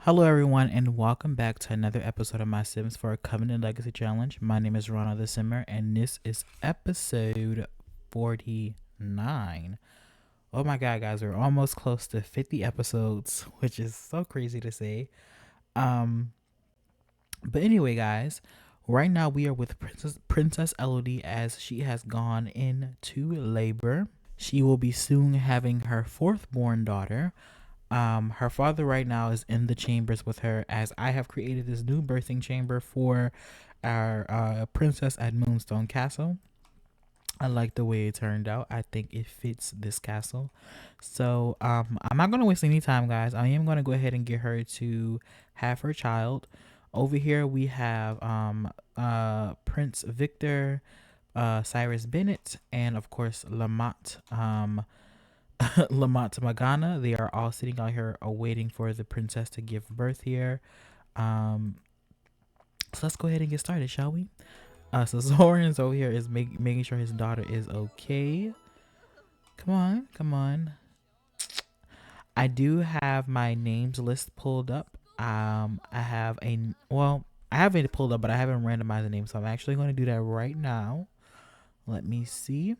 Hello, everyone, and welcome back to another episode of my Sims for a Covenant Legacy Challenge. My name is Ronald the Simmer, and this is episode 49. Oh my god, guys, we're almost close to 50 episodes, which is so crazy to say. Um, but anyway, guys, right now we are with Princess Elodie as she has gone into labor. She will be soon having her fourth born daughter. Her father right now is in the chambers with her as I have created this new birthing chamber for our princess at Moonstone Castle. I like the way it turned out. I think it fits this castle. So I'm not gonna waste any time, guys. I am gonna go ahead and get her to have her child. Over here we have Prince Victor, Cyrus Bennett, and of course Lamont. Lamont Magana. They are all sitting out here waiting for the princess to give birth here. Um, so let's go ahead and get started, shall we? So Zoran's over here is making sure his daughter is okay. Come on, come on. I do have my names list pulled up. I have I have it pulled up, but I haven't randomized the name, so I'm actually going to do that right now. Let me see.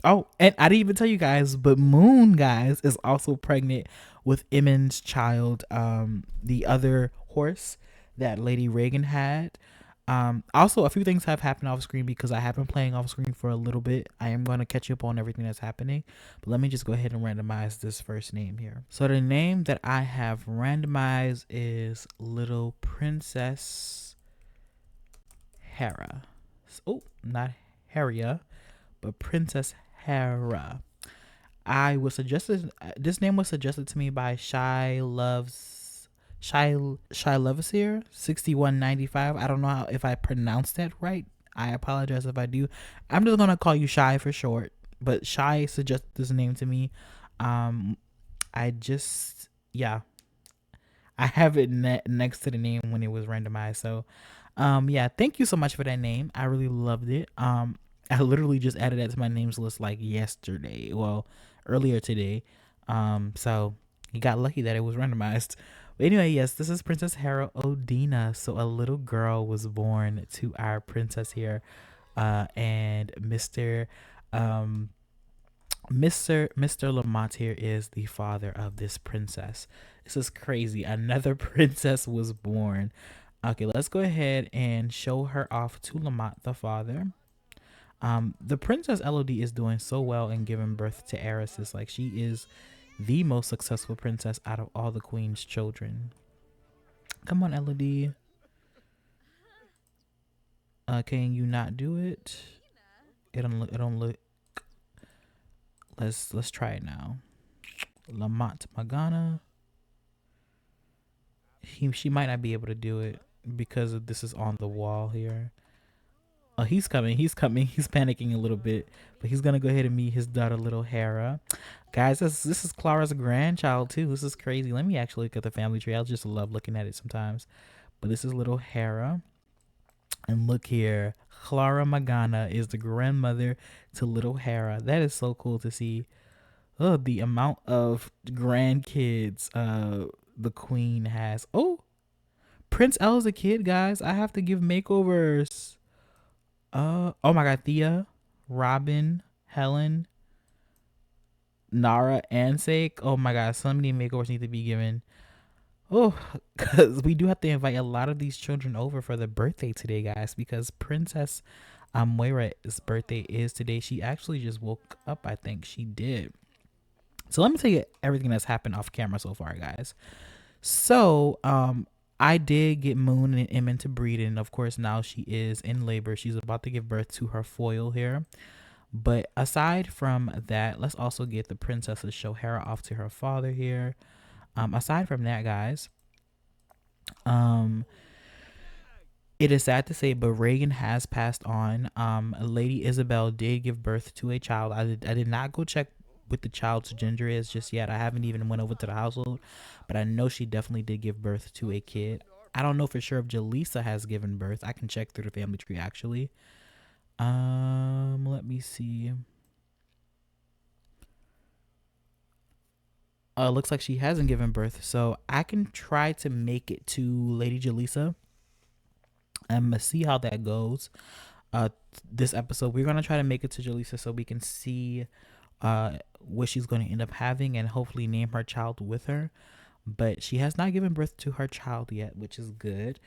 Oh, and I didn't even tell you guys, but Moon, guys, is also pregnant with Emin's child, the other horse that Lady Reagan had. Also, a few things have happened off screen because I have been playing off screen for a little bit. I am going to catch up on everything that's happening, but let me just go ahead and randomize this first name here. So the name that I have randomized is Little Princess Hera. Oh, not Haria, but Princess Hera. I was suggested this name was suggested to me by Shy Loves here 6195. I don't know if I pronounced that right. I apologize if I do. I'm just gonna call you Shy for short. But Shy suggested this name to me. Um, I just yeah, I have it next to the name when it was randomized. So, yeah, thank you so much for that name. I really loved it. I literally just added that to my names list like yesterday. Well, earlier today. So you got lucky that it was randomized. But anyway, yes, this is Princess Hera Odina. So a little girl was born to our princess here, and Um, Mr. Lamont here is the father of this princess. This is crazy. Another princess was born. Okay, let's go ahead and show her off to Lamont, the father. The Princess Elodie is doing so well in giving birth to heiresses. Like, she is the most successful princess out of all the queen's children. Come on, Elodie. Can you not do it? It don't look. Let's try it now. Lamont Magana. She might not be able to do it because of this is on the wall here. Oh, he's coming. He's coming. He's panicking a little bit, but he's gonna go ahead and meet his daughter, little Hera. Guys, this is Clara's grandchild too. This is crazy. Let me actually look at the family tree. I just love looking at it sometimes. But this is little Hera, and look here, Clara Magana is the grandmother to little Hera. That is so cool to see. Oh, the amount of grandkids the queen has. Oh, Prince L's a kid, guys. I have to give makeovers. Oh my god, Thea, Robin, Helen, Nara, and Sake. Oh my god, so many makeovers need to be given. Oh, because we do have to invite a lot of these children over for the birthday today, guys, because Princess Moira's birthday is today. She actually just woke up, I think she did. So let me tell you everything that's happened off camera so far, guys. So, I did get Moon and Emin to breed, and of course now she is in labor. She's about to give birth to her foil here. But aside from that, let's also get the princess to show Hera off to her father here. Aside from that, guys, um, it is sad to say, but Reagan has passed on. Lady Isabel did give birth to a child. I did not go check with the child's gender is just yet. I haven't even went over to the household, but I know she definitely did give birth to a kid. I don't know for sure if Jaleesa has given birth. I can check through the family tree actually. Let me see. Looks like she hasn't given birth, so I can try to make it to Lady Jaleesa. I'm gonna see how that goes. Uh, this episode we're gonna try to make it to Jaleesa so we can see what she's going to end up having and hopefully name her child with her. But she has not given birth to her child yet, which is good.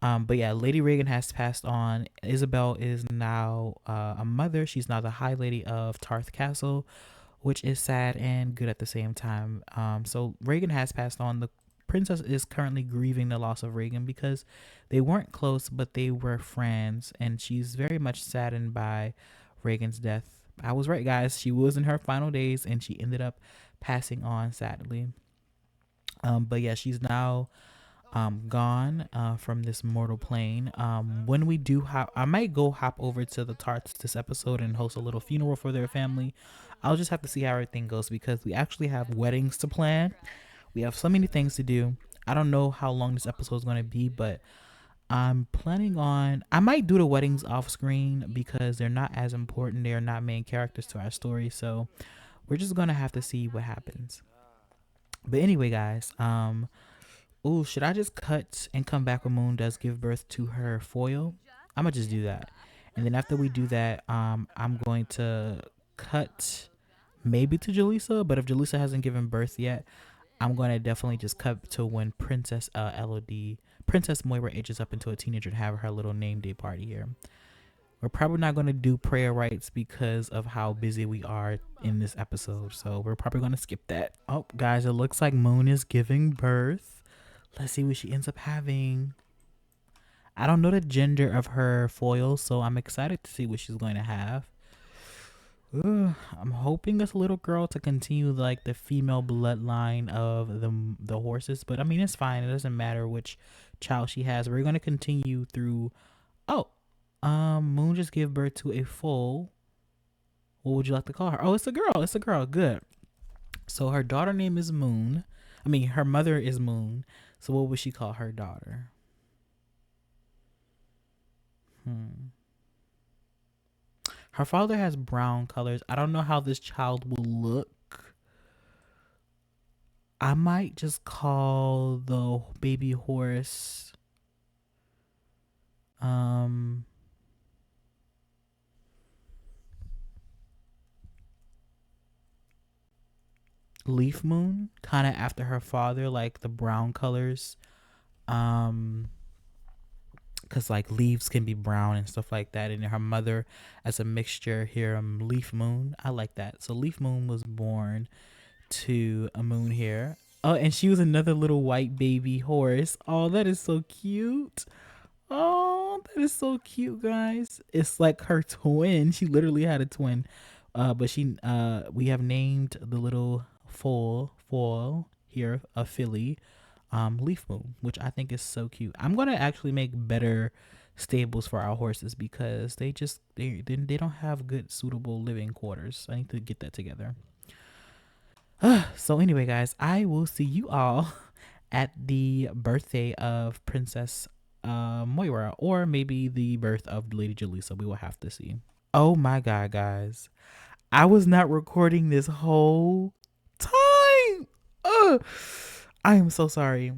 But yeah, Lady Reagan has passed on. Isabel is now a mother. She's now the High Lady of Tarth Castle, which is sad and good at the same time. So Reagan has passed on. The princess is currently grieving the loss of Reagan because they weren't close, but they were friends, and she's very much saddened by Reagan's death. I was right, guys. She was in her final days, and she ended up passing on sadly. But yeah, she's now gone from this mortal plane. When we do hop, I might go hop over to the Tarts this episode and host a little funeral for their family. I'll just have to see how everything goes because we actually have weddings to plan. We have so many things to do. I don't know how long this episode is going to be, but I'm planning on. I might do the weddings off screen because they're not as important. They are not main characters to our story, so we're just gonna have to see what happens. But anyway, guys, oh, should I just cut and come back when Moon does give birth to her foil? I'm gonna just do that. And then after we do that, I'm going to cut maybe to Jaleesa, but if Jaleesa hasn't given birth yet, I'm going to definitely just cut to when Princess Princess Moira ages up into a teenager and have her little name day party here. We're probably not going to do prayer rites because of how busy we are in this episode. So we're probably going to skip that. Oh, guys, it looks like Moon is giving birth. Let's see what she ends up having. I don't know the gender of her foil, so I'm excited to see what she's going to have. I'm hoping it's a little girl to continue like the female bloodline of the horses, but I mean it's fine. It doesn't matter which child she has. We're gonna continue through. Oh, Moon just gave birth to a foal. What would you like to call her? Oh, it's a girl. It's a girl. Good. So her daughter name is Moon. I mean, her mother is Moon. So what would she call her daughter? Her father has brown colors. I don't know how this child will look. I might just call the baby horse Leaf Moon, kind of after her father, like the brown colors. Because like leaves can be brown and stuff like that, and her mother as a mixture here, Leaf Moon. I like that. So Leaf Moon was born to a moon here. Oh, and she was another little white baby horse. Oh, that is so cute. Oh, that is so cute, guys. It's like her twin. She literally had a twin. But we have named the little foal here a filly, Leaf Moon, which I think is so cute. I'm gonna actually make better stables for our horses because they don't have good suitable living quarters. I need to get that together. So anyway, guys, I will see you all at the birthday of Princess Moira, or maybe the birth of Lady Jaleesa. We will have to see. Oh my god, guys. I was not recording this whole time. I am so sorry.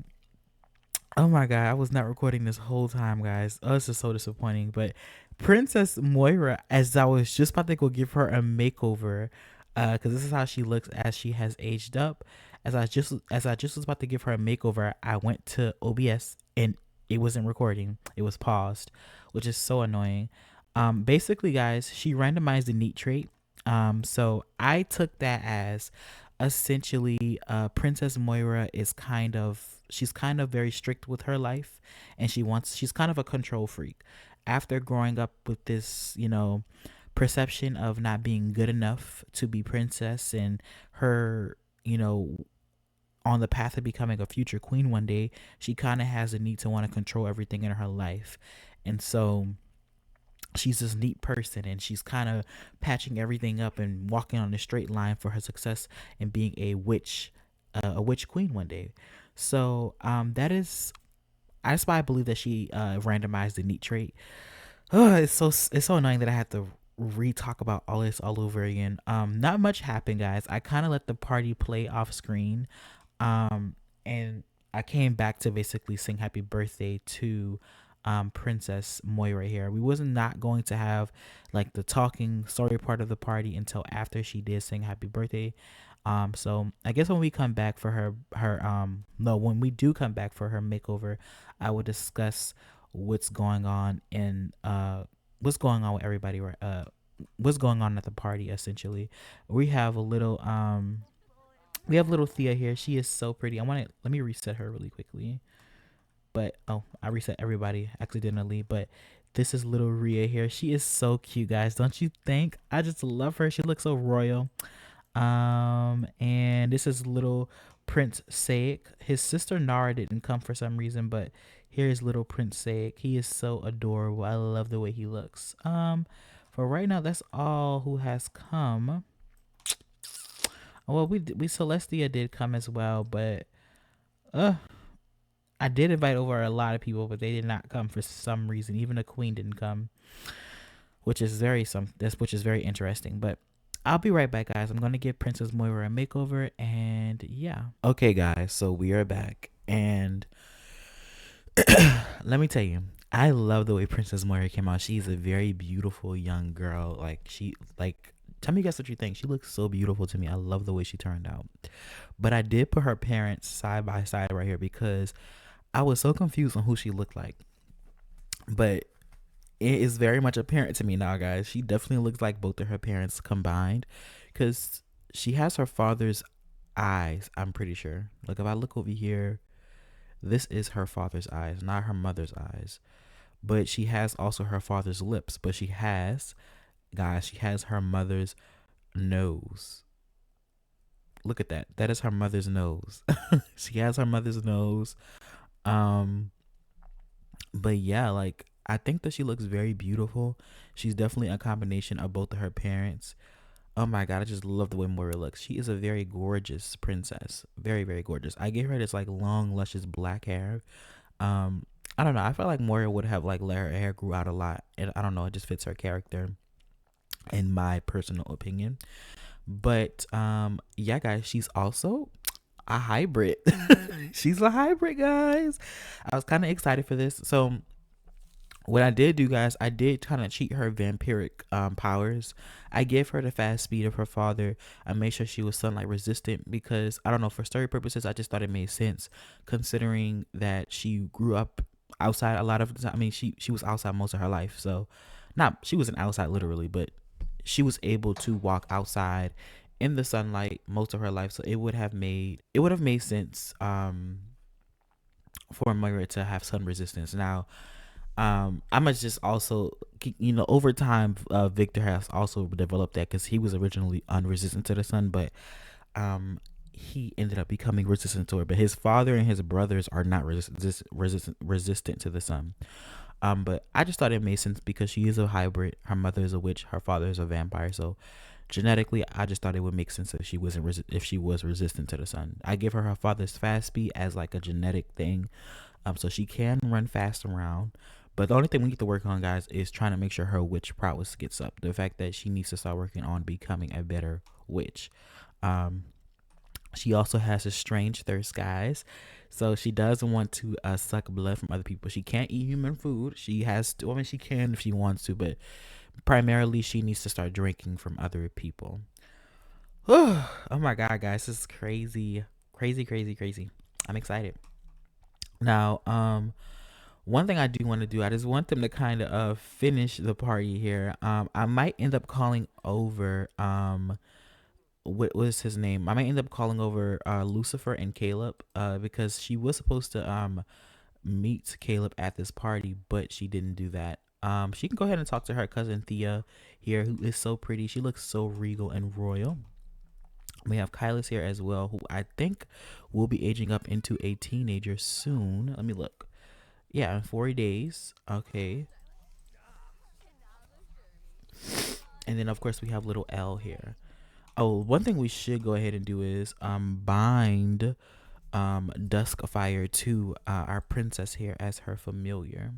Oh my god, I was not recording this whole time, guys. Oh, it's just so disappointing. But Princess Moira, as I was just about to go give her a makeover, because this is how she looks as she has aged up. As I just was about to give her a makeover, I went to OBS and it wasn't recording. It was paused, which is so annoying. Basically, guys, she randomized the neat trait. So I took that as essentially Princess Moira is she's kind of very strict with her life, and she's kind of a control freak after growing up with this perception of not being good enough to be princess, and her on the path of becoming a future queen one day. She kind of has a need to want to control everything in her life, and so she's this neat person, and she's kind of patching everything up and walking on a straight line for her success and being a witch queen one day. So that's why I believe that she randomized the neat trait. It's so annoying that I have to re-talk about all this all over again. Not much happened, guys. I kind of let the party play off screen. And I came back to basically sing happy birthday to Princess Moira here. We was not going to have like the talking story part of the party until after she did sing happy birthday. So I guess when we come back for when we do come back for her makeover, I will discuss what's going on in what's going on with everybody, what's going on at the party. Essentially, we have a little we have little Thea here. She is so pretty. Let me reset her really quickly. But oh, I reset everybody accidentally. But this is little Rhea here. She is so cute, guys. Don't you think? I just love her. She looks so royal. And this is little Prince Saik. His sister Nara didn't come for some reason, but here's little Prince Saik. He is so adorable. I love the way he looks. For right now, that's all who has come. Well, we Celestia did come as well, but uh, I did invite over a lot of people, but they did not come for some reason. Even the queen didn't come, which is very interesting. But I'll be right back, guys. I'm gonna give Princess Moira a makeover, and yeah. Okay, guys. So we are back, and let me tell you, I love the way Princess Moira came out. She's a very beautiful young girl. Tell me guys what you think. She looks so beautiful to me. I love the way she turned out. But I did put her parents side by side right here because I was so confused on who she looked like. But it is very much apparent to me now, guys. She definitely looks like both of her parents combined because she has her father's eyes, I'm pretty sure. Like, if I look over here, this is her father's eyes, not her mother's eyes. But she has also her father's lips. But she has her mother's nose. Look at that. That is her mother's nose. She has her mother's nose. But yeah, like, I think that she looks very beautiful. She's definitely a combination of both of her parents. Oh my god, I just love the way Moira looks. She is a very gorgeous princess. Very, very gorgeous. I gave her this like long, luscious black hair. I don't know. I felt like Moira would have like let her hair grow out a lot. And I don't know, it just fits her character in my personal opinion. But yeah, guys, she's also a hybrid. She's a hybrid, guys. I was kind of excited for this. So what I did do, guys, I did kind of cheat her vampiric powers. I gave her the fast speed of her father. I made sure she was sunlight resistant because, I don't know, for story purposes, I just thought it made sense considering that she grew up outside a lot of the time. I mean, she was outside most of her life. So she wasn't outside literally, but she was able to walk outside in the sunlight most of her life. So it would have made sense for Moira to have sun resistance. Now, I must just also, over time, Victor has also developed that because he was originally unresistant to the sun, but he ended up becoming resistant to it. But his father and his brothers are not resistant to the sun. But I just thought it made sense because she is a hybrid. Her mother is a witch. Her father is a vampire. So genetically, I just thought it would make sense if she was resistant to the sun. I give her father's fast speed as like a genetic thing, so she can run fast around. But the only thing we need to work on, guys, is trying to make sure her witch prowess gets up. The fact that she needs to start working on becoming a better witch. She also has a strange thirst, guys. So she doesn't want to suck blood from other people. She can't eat human food. She has to, I mean, she can if she wants to, but primarily she needs to start drinking from other people. Oh my god, guys, this is crazy. Crazy, crazy, crazy. I'm excited. Now, one thing I do want to do, I just want them to kind of finish the party here. I might end up calling over what was his name? I might end up calling over Lucifer and Caleb because she was supposed to meet Caleb at this party, but she didn't do that. She can go ahead and talk to her cousin Thea here, who is so pretty. She looks so regal and royal. We have Kylis here as well, who I think will be aging up into a teenager soon. Let me look. Yeah, in 40 days. Okay. And then, of course, we have little L here. Oh, one thing we should go ahead and do is bind Duskfire to our princess here as her familiar.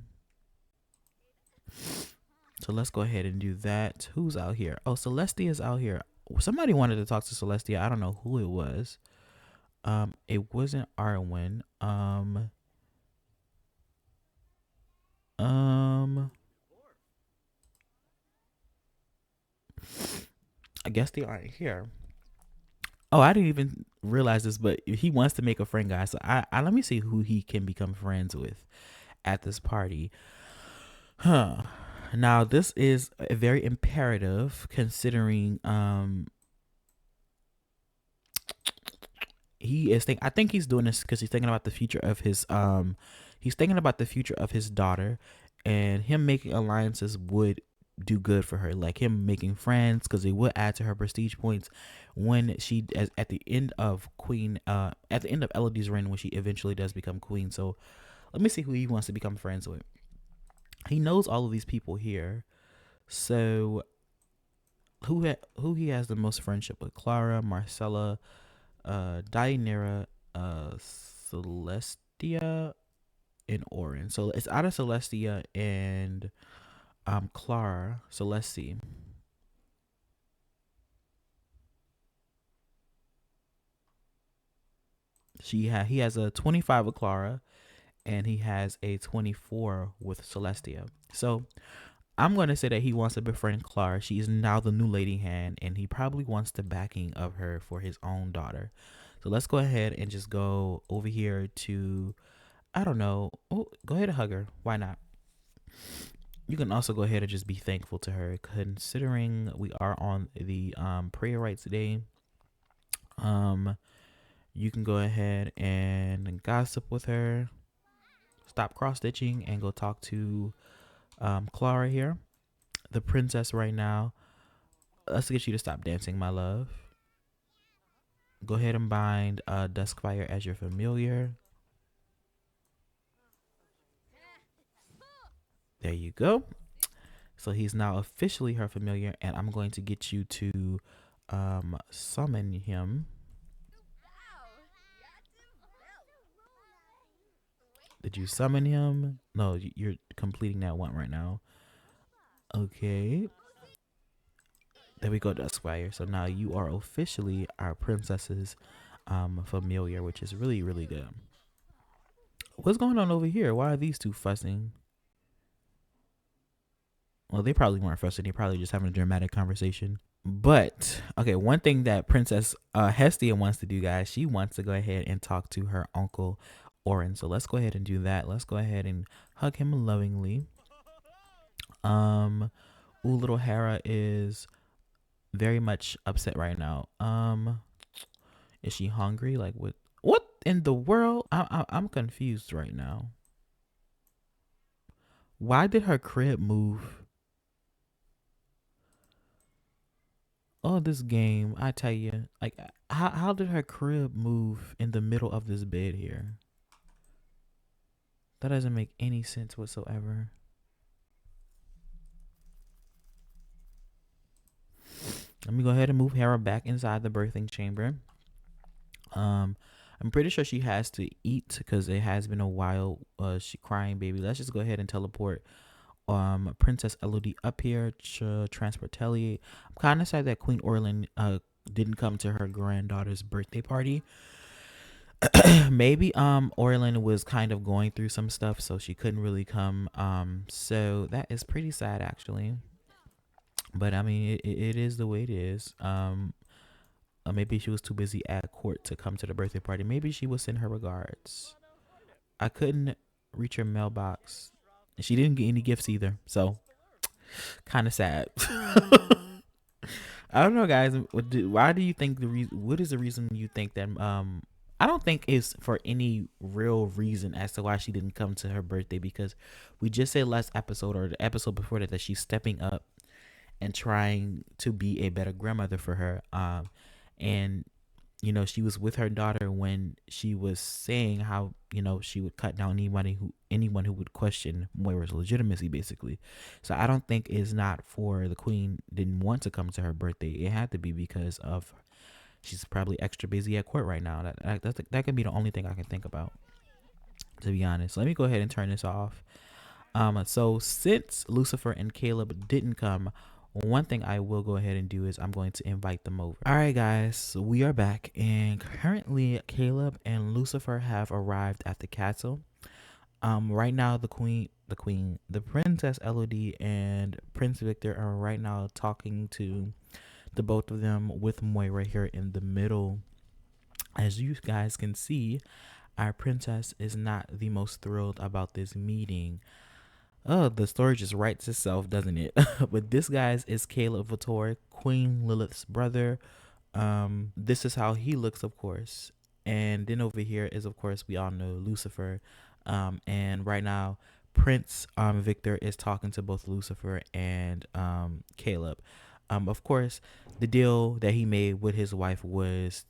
So let's go ahead and do that. Who's out here? Oh, Celestia's out here. Somebody wanted to talk to Celestia. I don't know who it was. It wasn't Arwen. Um, I guess they aren't here. Oh, I didn't even realize this, but he wants to make a friend, guys. So I let me see who he can become friends with at this party. Huh. Now this is very imperative considering he is think I think he's doing this because he's thinking about the future of his he's thinking about the future of his daughter, and him making alliances would do good for her, like him making friends, because it would add to her prestige points when she as at the end of queen at the end of Elodie's reign, when she eventually does become queen. So let me see who he wants to become friends with. He knows all of these people here. So who he has the most friendship with? Clara, Marcella, Dianira, Celestia, and Orin. So it's out of Celestia and Clara, Celestia. He has a 25 with Clara, and he has a 24 with Celestia. So I'm going to say that he wants to befriend Clara. She is now the new lady hand, and he probably wants the backing of her for his own daughter. So let's go ahead and just go over here to, I don't know. Oh, go ahead and hug her. Why not? You can also go ahead and just be thankful to her, considering we are on the prayer rights day. Um, you can go ahead and gossip with her. Stop cross stitching and go talk to Clara here, the princess right now. Let's get you to stop dancing, my love. Go ahead and bind Duskfire as your familiar. There you go. So he's now officially her familiar, and I'm going to get you to summon him. Did you summon him? No, you're completing that one right now. Okay. There we go, Duskfire. So now you are officially our princess's familiar, which is really, really good. What's going on over here? Why are these two fussing? Well, they probably weren't fussing. They probably just having a dramatic conversation. But okay, one thing that Princess Hestia wants to do, guys, she wants to go ahead and talk to her uncle Orin. So let's go ahead and do that. Let's go ahead and hug him lovingly. Ooh, little Hera is very much upset right now. Is she hungry? Like what in the world? I'm confused right now. Why did her crib move? Oh, this game, I tell you, like, how did her crib move in the middle of this bed here? That doesn't make any sense whatsoever. Let me go ahead and move Hera back inside the birthing chamber. I'm pretty sure she has to eat because it has been a while. She crying baby. Let's just go ahead and teleport Princess Elodie up here to transport Telly. I'm kind of sad that Queen Orlin didn't come to her granddaughter's birthday party. Maybe Orlin was kind of going through some stuff, so she couldn't really come. So that is pretty sad actually. But I mean, it is the way it is. Maybe she was too busy at court to come to the birthday party. Maybe she will send her regards. I couldn't reach her mailbox. She didn't get any gifts either, so kind of sad. I don't know, guys. Why do you think the reason? What is the reason you think that? I don't think it's for any real reason as to why she didn't come to her birthday, because we just said last episode or the episode before that she's stepping up and trying to be a better grandmother for her. And you know, she was with her daughter when she was saying how, you know, she would cut down anyone who would question Moira's legitimacy, basically. So I don't think it's not for the queen didn't want to come to her birthday. It had to be because of she's probably extra busy at court right now. That could be the only thing I can think about, to be honest. Let me go ahead and turn this off. So since Lucifer and Caleb didn't come, one thing I will go ahead and do is I'm going to invite them over. All right, guys, so we are back, and currently Caleb and Lucifer have arrived at the castle. Right now the Princess Elodie and Prince Victor are right now talking to the both of them with Moira here in the middle. As you guys can see, our princess is not the most thrilled about this meeting. Oh, the story just writes itself, doesn't it? But this, guys, is Caleb Vittori, Queen Lilith's brother. This is how he looks, of course. And then over here is, of course, we all know Lucifer. And right now, Prince Victor is talking to both Lucifer and Caleb. Of course, the deal that he made with his wife was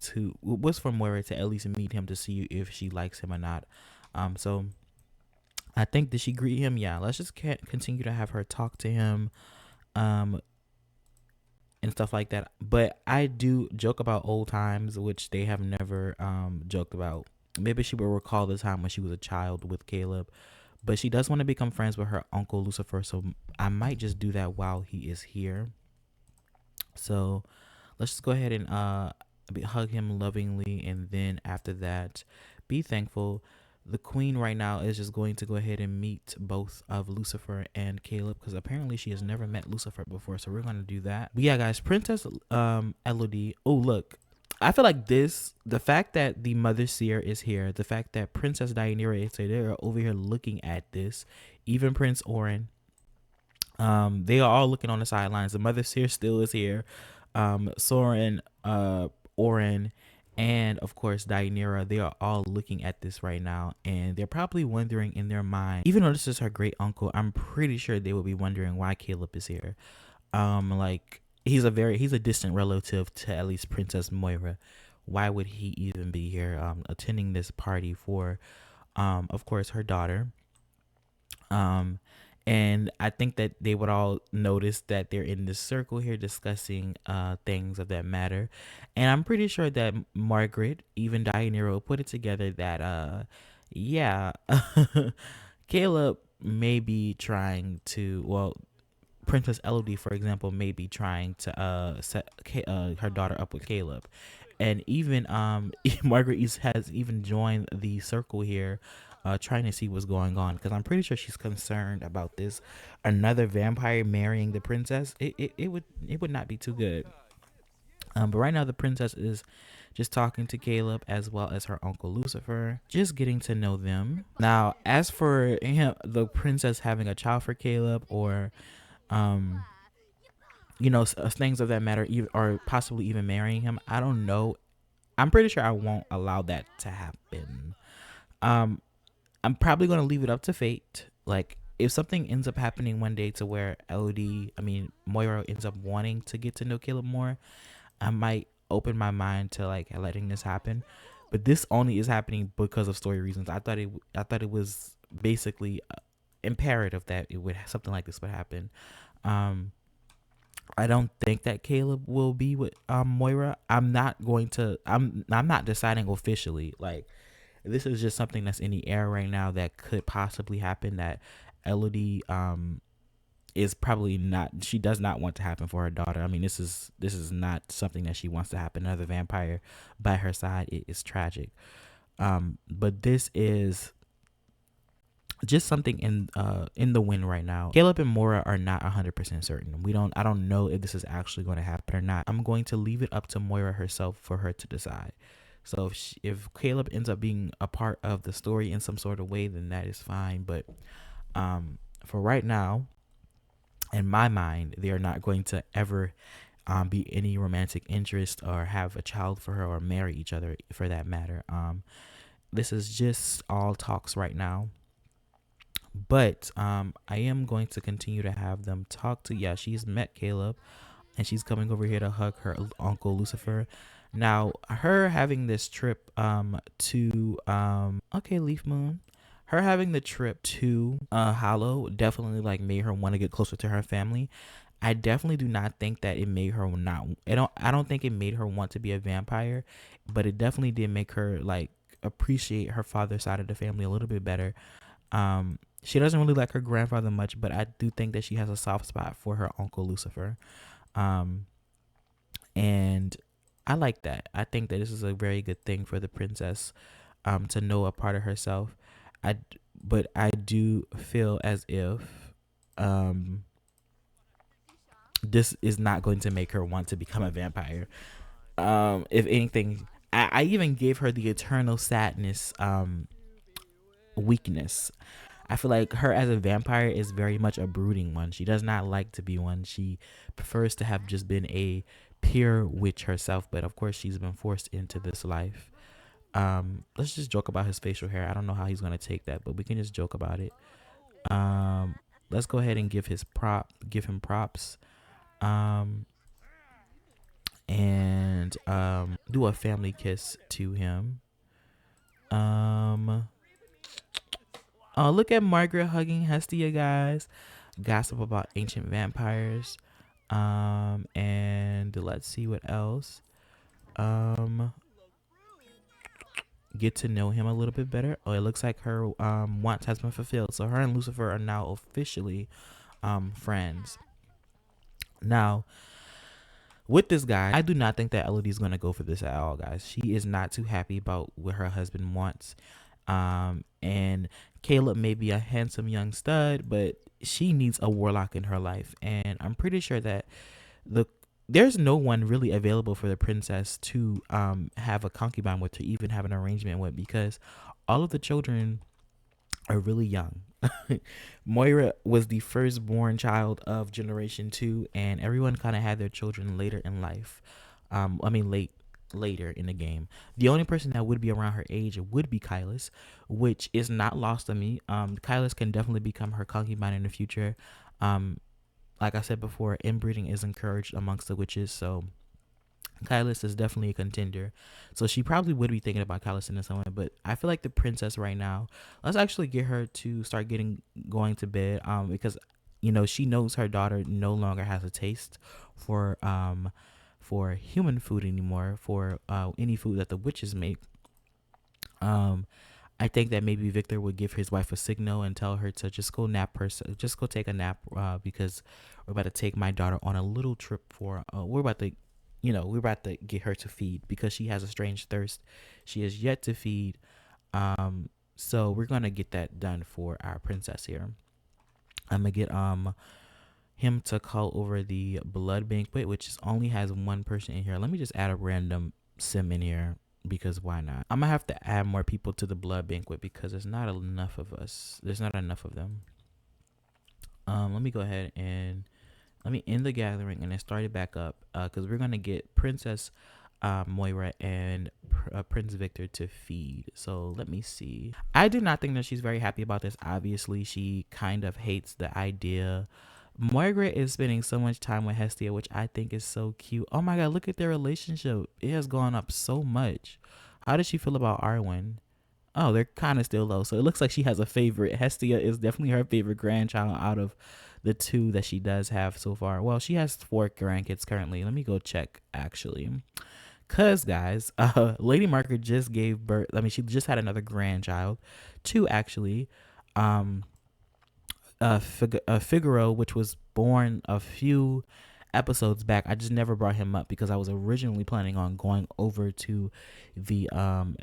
for Moira to at least meet him to see if she likes him or not. So I think, did she greet him? Yeah. Let's just continue to have her talk to him, and stuff like that. But I do joke about old times, which they have never joked about. Maybe she will recall the time when she was a child with Caleb, but she does want to become friends with her uncle Lucifer. So I might just do that while he is here. So let's just go ahead and hug him lovingly, and then after that, be thankful. The queen right now is just going to go ahead and meet both of Lucifer and Caleb, because apparently she has never met Lucifer before, so we're going to do that. But yeah, guys, Princess Elodie. Oh, look, I feel like the fact that the Mother Seer is here, the fact that Princess Deianira is here, they're over here looking at this. Even Prince Orin, they are all looking on the sidelines. The Mother Seer still is here. Soren, Orin, and of course Deianira, they are all looking at this right now, and they're probably wondering in their mind, even though this is her great uncle, I'm pretty sure they will be wondering why Caleb is here. Like, he's a distant relative to at least Princess Moira. Why would he even be here attending this party for of course her daughter? And I think that they would all notice that they're in this circle here discussing things of that matter. And I'm pretty sure that Margaret, even Deianira, put it together that yeah, Caleb may be trying to, well, Princess Elodie, for example, may be trying to set her daughter up with Caleb. And even Margaret has even joined the circle here, trying to see what's going on, because I'm pretty sure she's concerned about this another vampire marrying the princess. It would not be too good. But right now the princess is just talking to Caleb as well as her uncle Lucifer, just getting to know them. Now, as for him, the princess having a child for Caleb, or um things of that matter, or possibly even marrying him, I don't know. I'm pretty sure I won't allow that to happen. um I'm probably going to leave it up to fate. Like, if something ends up happening one day to where Moira ends up wanting to get to know Caleb more, I might open my mind to like letting this happen. But this only is happening because of story reasons. I thought it was basically imperative that something like this would happen. um I don't think that Caleb will be with Moira. I'm not deciding officially. Like, this is just something that's in the air right now that could possibly happen, that Elodie is probably not, she does not want to happen for her daughter. I mean, this is not something that she wants to happen. Another vampire by her side, it is tragic. But this is just something in the wind right now. Caleb and Moira are not 100% certain. I don't know if this is actually going to happen or not. I'm going to leave it up to Moira herself for her to decide. So if Caleb ends up being a part of the story in some sort of way, then that is fine. But for right now, in my mind, they are not going to ever be any romantic interest or have a child for her or marry each other for that matter. This is just all talks right now. But I am going to continue to have them talk to, yeah, she's met Caleb and she's coming over here to hug her uncle Lucifer. Now, her having this trip to okay, Leaf Moon. Her having the trip to Hollow definitely like made her want to get closer to her family. I definitely do not think that it made her not, I don't think it made her want to be a vampire, but it definitely did make her like appreciate her father's side of the family a little bit better. She doesn't really like her grandfather much, but I do think that she has a soft spot for her uncle Lucifer. Um, and I like that. I think that this is a very good thing for the princess, to know a part of herself. I but I do feel as if um this is not going to make her want to become a vampire. If anything, I even gave her the eternal sadness weakness. I feel like her as a vampire is very much a brooding one. She does not like to be one. She prefers to have just been a pure witch herself, but of course she's been forced into this life. Let's just joke about his facial hair. I don't know how he's gonna take that, but we can just joke about it. Um, let's go ahead and give him props. Um, and do a family kiss to him. Um, oh, look at Margaret hugging Hestia, guys. Gossip about ancient vampires. And let's see what else. Um, get to know him a little bit better. Oh, it looks like her want has been fulfilled. So her and Lucifer are now officially friends. Now, with this guy, I do not think that Elodie is gonna go for this at all, guys. She is not too happy about what her husband wants. And Caleb may be a handsome young stud, but she needs a warlock in her life. And I'm pretty sure that the there's no one really available for the princess to have a concubine with, to even have an arrangement with, because all of the children are really young. Moira was the firstborn child of Generation 2, and everyone kind of had their children later in life. I mean, later in the game. The only person that would be around her age would be Kylus, which is not lost on me. Kylus can definitely become her concubine in the future. Like I said before, inbreeding is encouraged amongst the witches, so Kylus is definitely a contender. So she probably would be thinking about Kylus in some way, but I feel like the princess right now, let's actually get her to start going to bed. Because she knows her daughter no longer has a taste for human food anymore, for any food that the witches make. I think that maybe Victor would give his wife a signal and tell her to just go just go take a nap, because we're about to take my daughter on a little trip for. We're about to get her to feed because she has a strange thirst. She is yet to feed. So we're gonna get that done for our princess here. I'm gonna get him to call over the blood banquet, which only has one person in here. Let me just add a random sim in here, because why not? I'm gonna have to add more people to the blood banquet because there's not enough of us. There's not enough of them. Let me go ahead and let me end the gathering and then start it back up, because we're gonna get Princess Moira and Prince Victor to feed. So let me see. I do not think that she's very happy about this. Obviously, she kind of hates the idea. Margaret is spending so much time with Hestia, which I think is so cute. Oh my god, look at their relationship. It has gone up so much. How does she feel about Arwen? Oh, they're kind of still low. So it looks like she has a favorite. Hestia is definitely her favorite grandchild out of the two that she does have so far. Well, she has 4 grandkids currently. Let me go check, actually. Because, guys, Lady Margaret just gave birth. I mean, she just had another grandchild. 2, actually. Figaro, which was born a few episodes back. I just never brought him up because I was originally planning on going over to the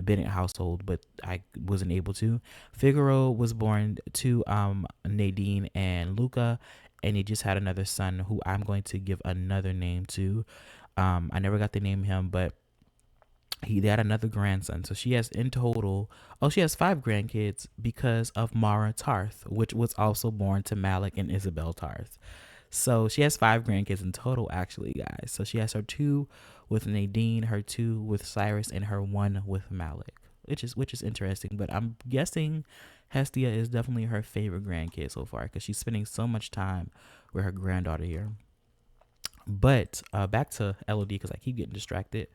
Bennett household, but I wasn't able to. Figaro was born to Nadine and Luca, and he just had another son who I'm going to give another name to. I never got to name him, but they had another grandson. So she has in total, she has 5 grandkids because of Mara Tarth, which was also born to Malik and Isabel Tarth. So she has 5 grandkids in total, actually, guys. So she has her 2 with Nadine, her 2 with Cyrus, and her 1 with Malik, which is interesting. But I'm guessing Hestia is definitely her favorite grandkid so far because she's spending so much time with her granddaughter here. But back to Elodie because I keep getting distracted.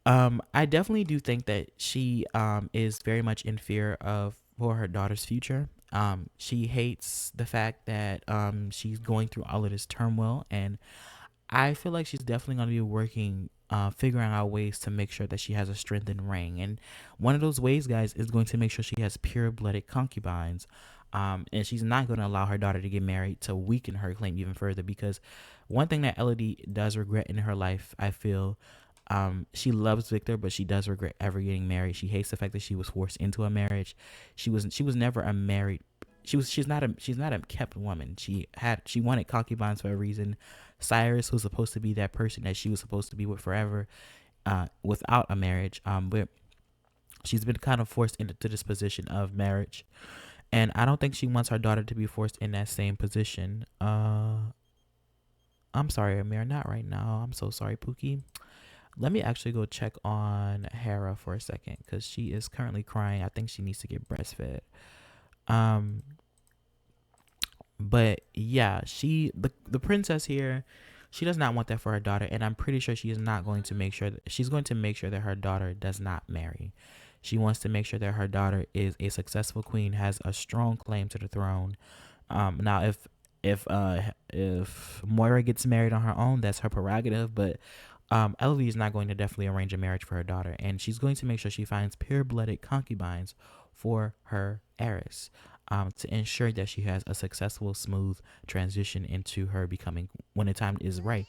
I definitely do think that she is very much in fear for her daughter's future. She hates the fact that she's going through all of this turmoil, and I feel like she's definitely going to be working figuring out ways to make sure that she has a strengthened ring. And one of those ways, guys, is going to make sure she has pure-blooded concubines. And she's not going to allow her daughter to get married to weaken her claim even further. Because one thing that Elodie does regret in her life, I feel, she loves Victor, but she does regret ever getting married. She hates the fact that she was forced into a marriage. She was never a married. She's not a kept woman. She wanted concubines for a reason. Cyrus was supposed to be that person that she was supposed to be with forever, without a marriage. But she's been kind of forced into this position of marriage, and I don't think she wants her daughter to be forced in that same position. I'm sorry, Amir, not right now. I'm so sorry, Pookie. Let me actually go check on Hera for a second because she is currently crying. I think she needs to get breastfed. Um, but yeah, the princess here, she does not want that for her daughter, and I'm pretty sure she is not going to make sure that she's going to make sure that her daughter does not marry. She wants to make sure that her daughter is a successful queen, has a strong claim to the throne. Now if Moira gets married on her own, that's her prerogative, but Elodie is not going to definitely arrange a marriage for her daughter, and she's going to make sure she finds pure-blooded concubines for her heiress, to ensure that she has a successful, smooth transition into her becoming, when the time is right,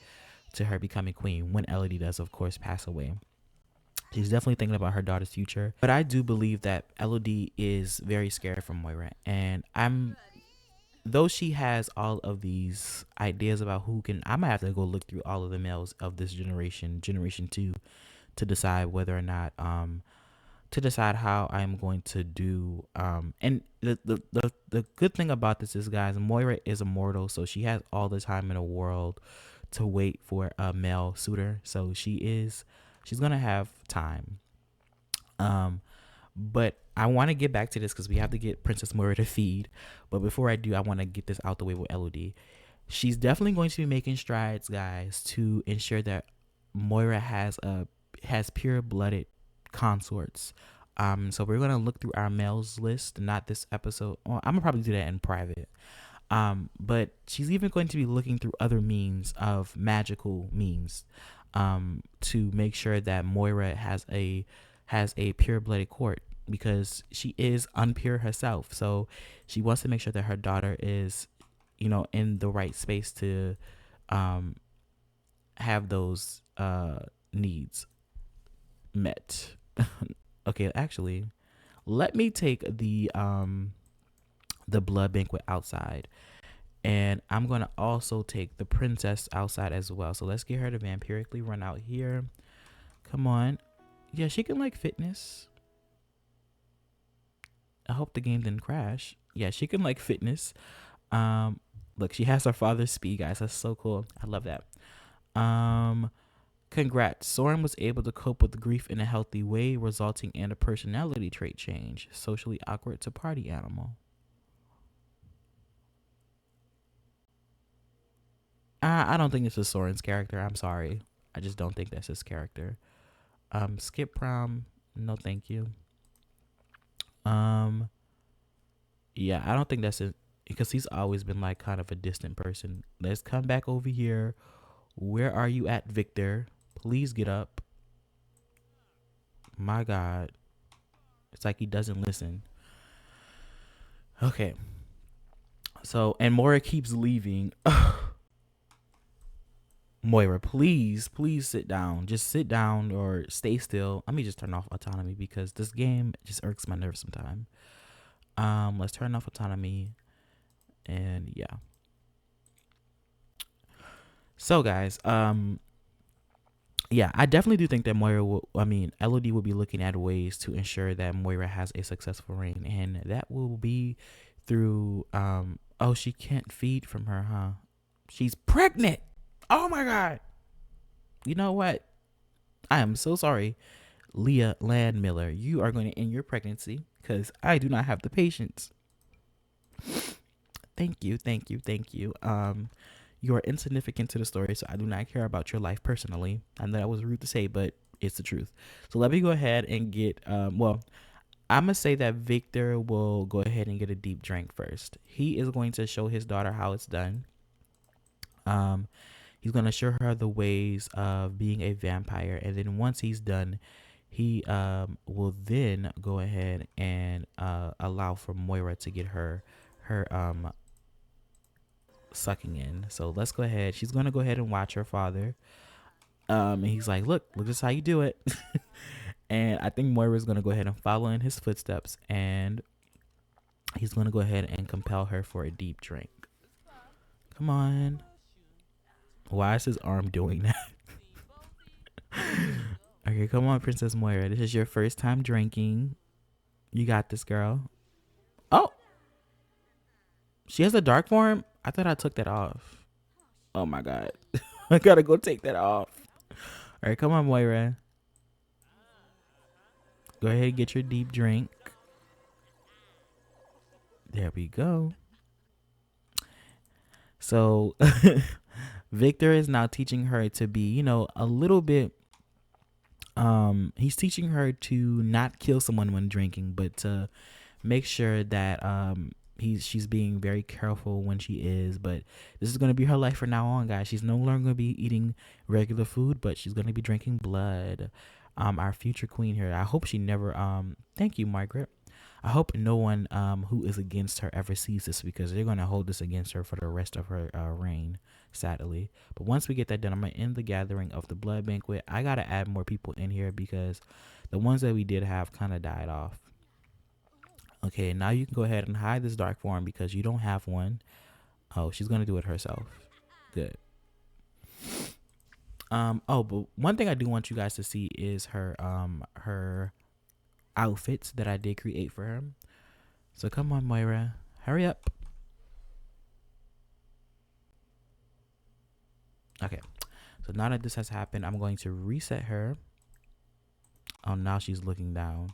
to her becoming queen. When Elodie does, of course, pass away. She's definitely thinking about her daughter's future, but I do believe that Elodie is very scared from Moira, and though she has all of these ideas about who can, I might have to go look through all of the males of this generation 2, to decide whether or not to decide how I'm going to do. And the good thing about this is, guys, Moira is immortal, so she has all the time in the world to wait for a male suitor. So she's gonna have time. Um, but I want to get back to this because we have to get Princess Moira to feed. But before I do, I want to get this out the way with Elodie. She's definitely going to be making strides, guys, to ensure that Moira has pure blooded consorts. So we're gonna look through our males list, not this episode. Well, I'm gonna probably do that in private. But she's even going to be looking through other means of magical means, to make sure that Moira has a pure blooded court, because she is unpure herself. So she wants to make sure that her daughter is, in the right space to have those needs met. Okay, actually, let me take the blood banquet outside, and I'm gonna also take the princess outside as well. So let's get her to vampirically run out here. Come on. Yeah, she can like fitness. I hope the game didn't crash. Yeah, she can like fitness. Look, she has her father's speed, guys. That's so cool. I love that. Congrats. Soren was able to cope with grief in a healthy way, resulting in a personality trait change. Socially awkward to party animal. I don't think this is Soren's character. I'm sorry. I just don't think that's his character. Skip prom. No, thank you. Um, yeah, I don't think that's it, because he's always been like kind of a distant person. Let's come back over here. Where are you at, Victor? Please get up. My God. It's like he doesn't listen. Okay. So, and Moira keeps leaving. Moira, please sit down. Just sit down or stay still. Let me just turn off autonomy because this game just irks my nerves sometimes. Let's turn off autonomy. And yeah. So guys, yeah, I definitely do think that Elodie will be looking at ways to ensure that Moira has a successful reign, and that will be through, oh, she can't feed from her, huh? She's pregnant. Oh my God. You know what? I am so sorry, Leah Landmiller. You are going to end your pregnancy because I do not have the patience. Thank you. You are insignificant to the story, so I do not care about your life personally. I know that was rude to say, but it's the truth. So let me go ahead and get, I'm going to say that Victor will go ahead and get a deep drink first. He is going to show his daughter how it's done. He's gonna show her the ways of being a vampire, and then once he's done, he will then go ahead and allow for Moira to get her sucking in. So let's go ahead. She's gonna go ahead and watch her father. And he's like, look, this is how you do it. And I think Moira's gonna go ahead and follow in his footsteps, and he's gonna go ahead and compel her for a deep drink. Come on. Why is his arm doing that? Okay, come on, Princess Moira. This is your first time drinking. You got this, girl. Oh, she has a dark form? I thought I took that off. Oh my god. I gotta go take that off. All right, come on, Moira. Go ahead and get your deep drink. There we go. So Victor is now teaching her to be, a little bit he's teaching her to not kill someone when drinking, but to make sure that she's being very careful when she is. But this is going to be her life from now on, guys. She's no longer going to be eating regular food, but she's going to be drinking blood. Our future queen here, I hope she never thank you, Margaret. I hope no one who is against her ever sees this, because they're going to hold this against her for the rest of her reign, sadly. But once we get that done, I'm going to end the gathering of the blood banquet. I got to add more people in here because the ones that we did have kind of died off. Okay, now you can go ahead and hide this dark form because you don't have one. Oh, she's going to do it herself. Good. Oh, but one thing I do want you guys to see is her outfits that I did create for her. So come on, Moira, hurry up. Okay, so now that this has happened, I'm going to reset her. Oh, now she's looking down.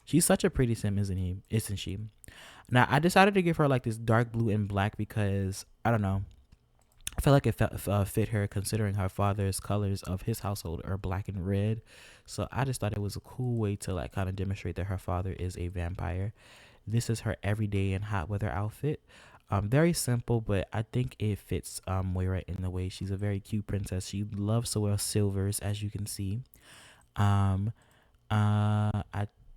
She's such a pretty sim, isn't she? Now I decided to give her like this dark blue and black because I don't know, I felt like it fit her, considering her father's colors of his household are black and red. So I just thought it was a cool way to like kind of demonstrate that her father is a vampire. This is her everyday and hot weather outfit. Very simple, but I think it fits Moira in the way. She's a very cute princess. She loves to wear silvers, as you can see. I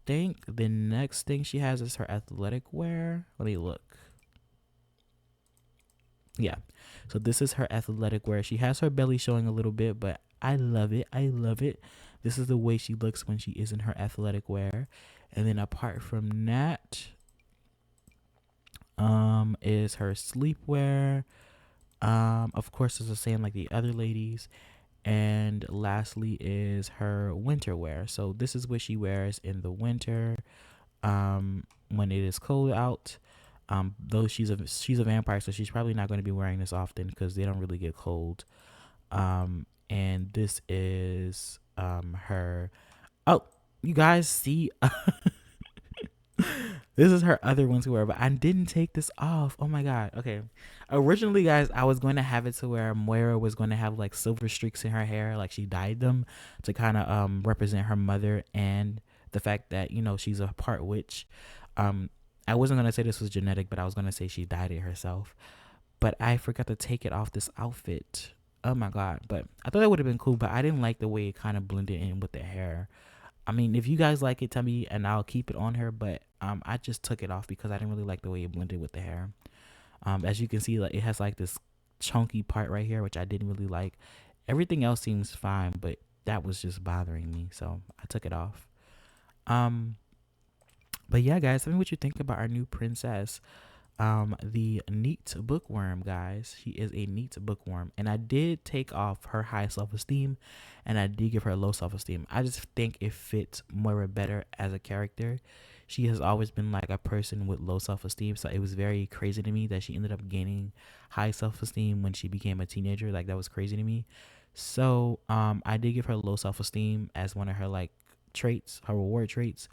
think the next thing she has is her athletic wear. Let me look. Yeah, so this is her athletic wear. She has her belly showing a little bit, but I love it. I love it. This is the way she looks when she is in her athletic wear. And then apart from that, is her sleepwear. Of course, it's the same like the other ladies. And lastly is her winter wear. So this is what she wears in the winter, when it is cold out. Though she's a vampire, so she's probably not going to be wearing this often because they don't really get cold. And this is her. Oh, you guys see. This is her other one to wear, but I didn't take this off. Oh my god. Okay. Originally, guys, I was going to have it to where Moira was going to have like silver streaks in her hair, like she dyed them to kind of represent her mother and the fact that, she's a part witch. I wasn't going to say this was genetic, but I was going to say she dyed it herself. But I forgot to take it off this outfit. Oh my god. But I thought that would have been cool, but I didn't like the way it kind of blended in with the hair. I mean, if you guys like it, tell me and I'll keep it on her. But I just took it off because I didn't really like the way it blended with the hair. As you can see, like it has like this chunky part right here, which I didn't really like. Everything else seems fine, but that was just bothering me, so I took it off. But yeah, guys, tell me what you think about our new princess. The neat bookworm, guys. She is a neat bookworm, and I did take off her high self-esteem and I did give her low self-esteem. I just think it fits Moira better as a character. She has always been like a person with low self-esteem, so it was very crazy to me that she ended up gaining high self-esteem when she became a teenager. Like that was crazy to me. So I did give her low self-esteem as one of her like traits, her reward traits.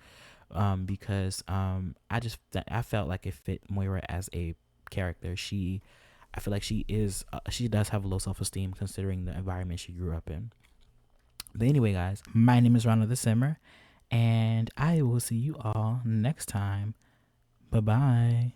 Because I felt like it fit Moira as a character. I feel like she does have low self-esteem considering the environment she grew up in. But anyway, guys, my name is Ronald the Simmer, and I will see you all next time. Bye bye.